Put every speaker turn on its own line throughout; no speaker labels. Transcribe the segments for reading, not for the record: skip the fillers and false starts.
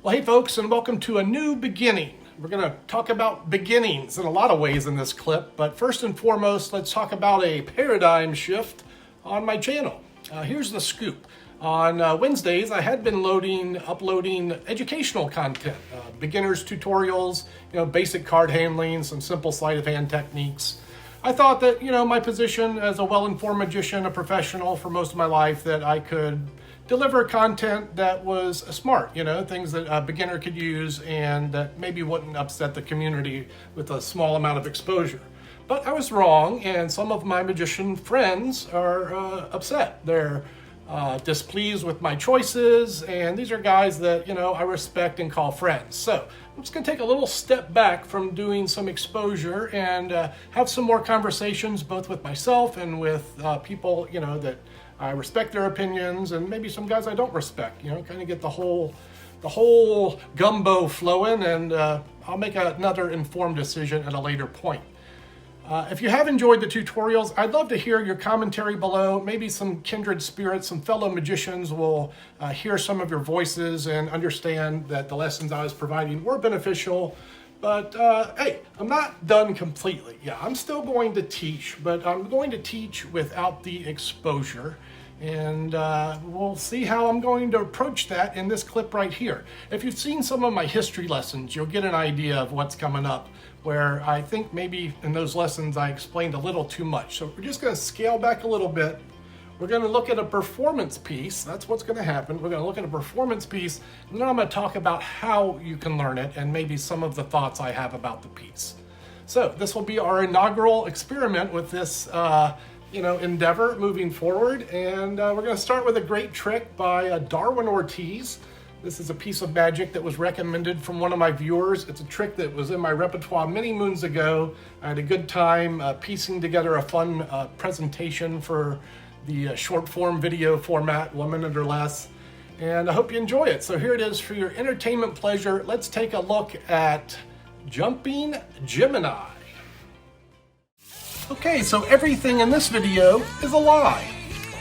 Well, hey folks, and welcome to a new beginning. We're going to talk about beginnings in a lot of ways in this clip, but first and foremost, let's talk about a paradigm shift on my channel. Here's the scoop. On Wednesdays, I had been uploading educational content, beginners tutorials, basic card handling, some simple sleight of hand techniques. I thought that, my position as a well-informed magician, a professional for most of my life, that I could deliver content that was smart, things that a beginner could use and that maybe wouldn't upset the community with a small amount of exposure. But I was wrong, and some of my magician friends are upset. They're displeased with my choices, and these are guys that, I respect and call friends. So I'm just gonna take a little step back from doing some exposure and have some more conversations, both with myself and with people, that I respect their opinions, and maybe some guys I don't respect, kind of get the whole gumbo flowing, and I'll make another informed decision at a later point. If you have enjoyed the tutorials, I'd love to hear your commentary below. Maybe some kindred spirits, some fellow magicians will hear some of your voices and understand that the lessons I was providing were beneficial. But hey, I'm not done completely. Yeah, I'm still going to teach, but I'm going to teach without the exposure. And we'll see how I'm going to approach that in this clip right here. If you've seen some of my history lessons, you'll get an idea of what's coming up, where I think maybe in those lessons I explained a little too much. So we're just going to scale back a little bit. We're going to look at a performance piece. That's what's going to happen. We're going to look at a performance piece, and then I'm going to talk about how you can learn it and maybe some of the thoughts I have about the piece. So this will be our inaugural experiment with this endeavor moving forward. And we're going to start with a great trick by Darwin Ortiz. This is a piece of magic that was recommended from one of my viewers. It's a trick that was in my repertoire many moons ago. I had a good time piecing together a fun presentation for the short form video format, 1 minute or less. And I hope you enjoy it. So here it is for your entertainment pleasure. Let's take a look at Jumping Gemini. Okay, so everything in this video is a lie.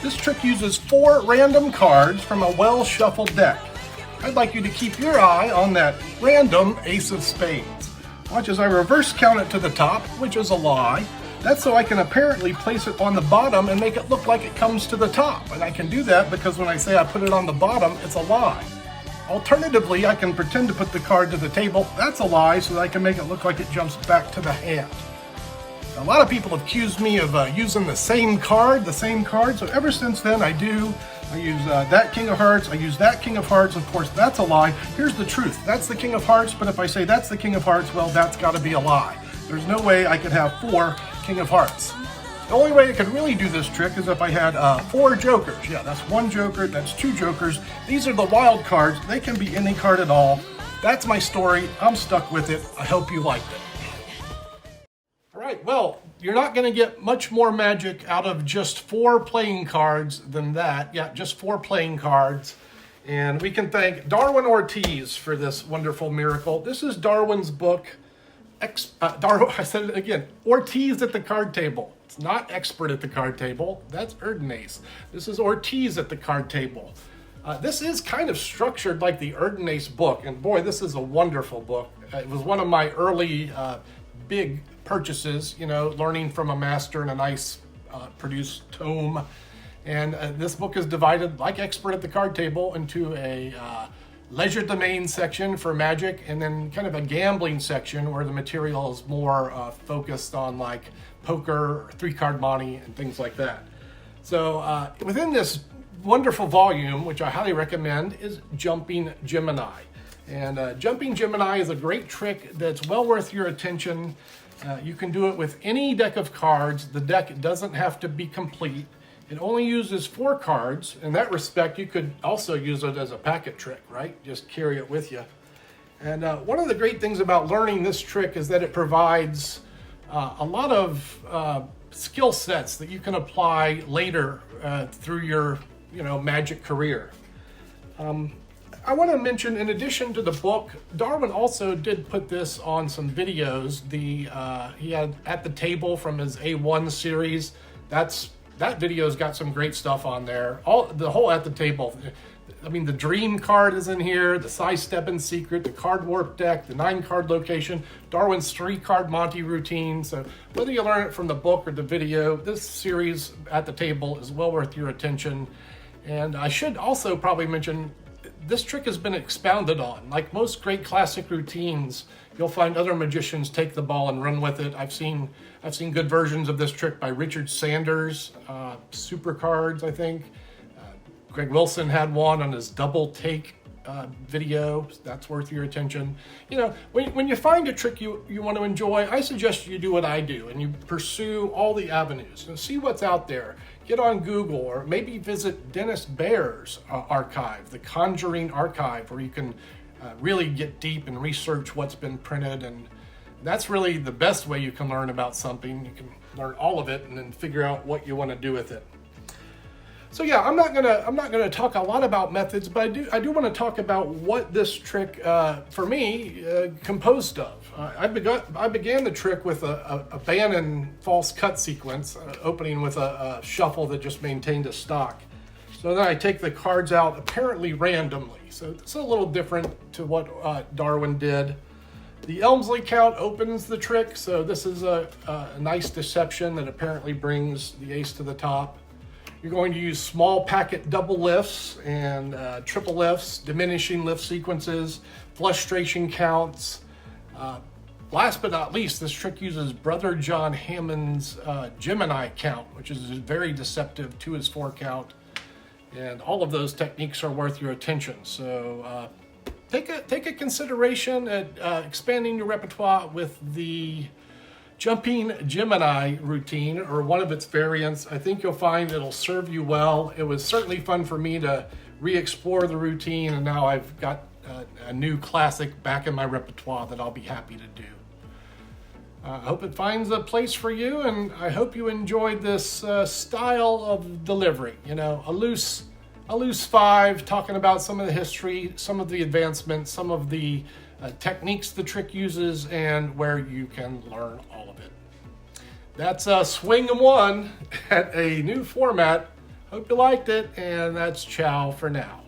This trick uses 4 random cards from a well-shuffled deck. I'd like you to keep your eye on that random ace of spades. Watch as I reverse count it to the top, which is a lie. That's so I can apparently place it on the bottom and make it look like it comes to the top. And I can do that because when I say I put it on the bottom, it's a lie. Alternatively, I can pretend to put the card to the table. That's a lie, so that I can make it look like it jumps back to the hand. A lot of people have accused me of using the same card. So ever since then I use that King of Hearts, I use that King of Hearts. Of course, that's a lie. Here's the truth. That's the King of Hearts, but if I say that's the King of Hearts, well, that's got to be a lie. There's no way I could have 4 King of Hearts. The only way I could really do this trick is if I had 4 jokers. Yeah, that's 1 joker, that's 2 jokers. These are the wild cards. They can be any card at all. That's my story. I'm stuck with it. I hope you liked it. All right, well, you're not going to get much more magic out of just 4 playing cards than that. Yeah, just 4 playing cards. And we can thank Darwin Ortiz for this wonderful miracle. This is Darwin's book. I said it again, Ortiz at the card table. It's not expert at the card table. That's Erdenace. This is Ortiz at the card table. This is kind of structured like the Erdenace book. And boy, this is a wonderful book. It was one of my early big purchases, learning from a master in a nice produced tome. And this book is divided, like Expert at the Card Table, into a leisure domain section for magic, and then kind of a gambling section where the material is more focused on like poker, 3-card monte, and things like that. So within this wonderful volume, which I highly recommend, is Jumping Gemini. And Jumping Gemini is a great trick that's well worth your attention. You can do it with any deck of cards. The deck doesn't have to be complete. It only uses 4 cards. In that respect, you could also use it as a packet trick, right? Just carry it with you. And one of the great things about learning this trick is that it provides a lot of skill sets that you can apply later through your magic career. I want to mention, in addition to the book, Darwin also did put this on some videos. He had At the Table from his A1 series. That video's got some great stuff on there. The whole At the Table, I mean, the dream card is in here, the sidestepping secret, the card warp deck, the 9-card location, Darwin's 3-card Monty routine. So whether you learn it from the book or the video, this series at the table is well worth your attention. And I should also probably mention, this trick has been expounded on. Like most great classic routines, you'll find other magicians take the ball and run with it. I've seen good versions of this trick by Richard Sanders, Super Cards, I think. Greg Wilson had one on his double take video. That's worth your attention. You know, when you find a trick you want to enjoy, I suggest you do what I do and you pursue all the avenues and see what's out there. Get on Google or maybe visit Dennis Baer's archive, the Conjuring Archive, where you can really get deep and research what's been printed. And that's really the best way you can learn about something. You can learn all of it and then figure out what you want to do with it. So yeah, I'm not gonna talk a lot about methods, but I do want to talk about what this trick for me composed of. I began the trick with a Bannon false cut sequence, opening with a shuffle that just maintained a stock. So then I take the cards out apparently randomly. So it's a little different to what Darwin did. The Elmsley count opens the trick, so this is a nice deception that apparently brings the ace to the top. You're going to use small packet double lifts and triple lifts, diminishing lift sequences, frustration counts. Last but not least, this trick uses Brother John Hammond's Gemini count, which is very deceptive to his 4 count. And all of those techniques are worth your attention. So take a consideration at expanding your repertoire with the Jumping Gemini routine, or one of its variants. I think you'll find it'll serve you well. It was certainly fun for me to re-explore the routine, and now I've got a new classic back in my repertoire that I'll be happy to do. I hope it finds a place for you, and I hope you enjoyed this style of delivery. You know, a loose 5, talking about some of the history, some of the advancements, some of the techniques the trick uses, and where you can learn all of it. That's Swing 1 at a new format. Hope you liked it, and that's ciao for now.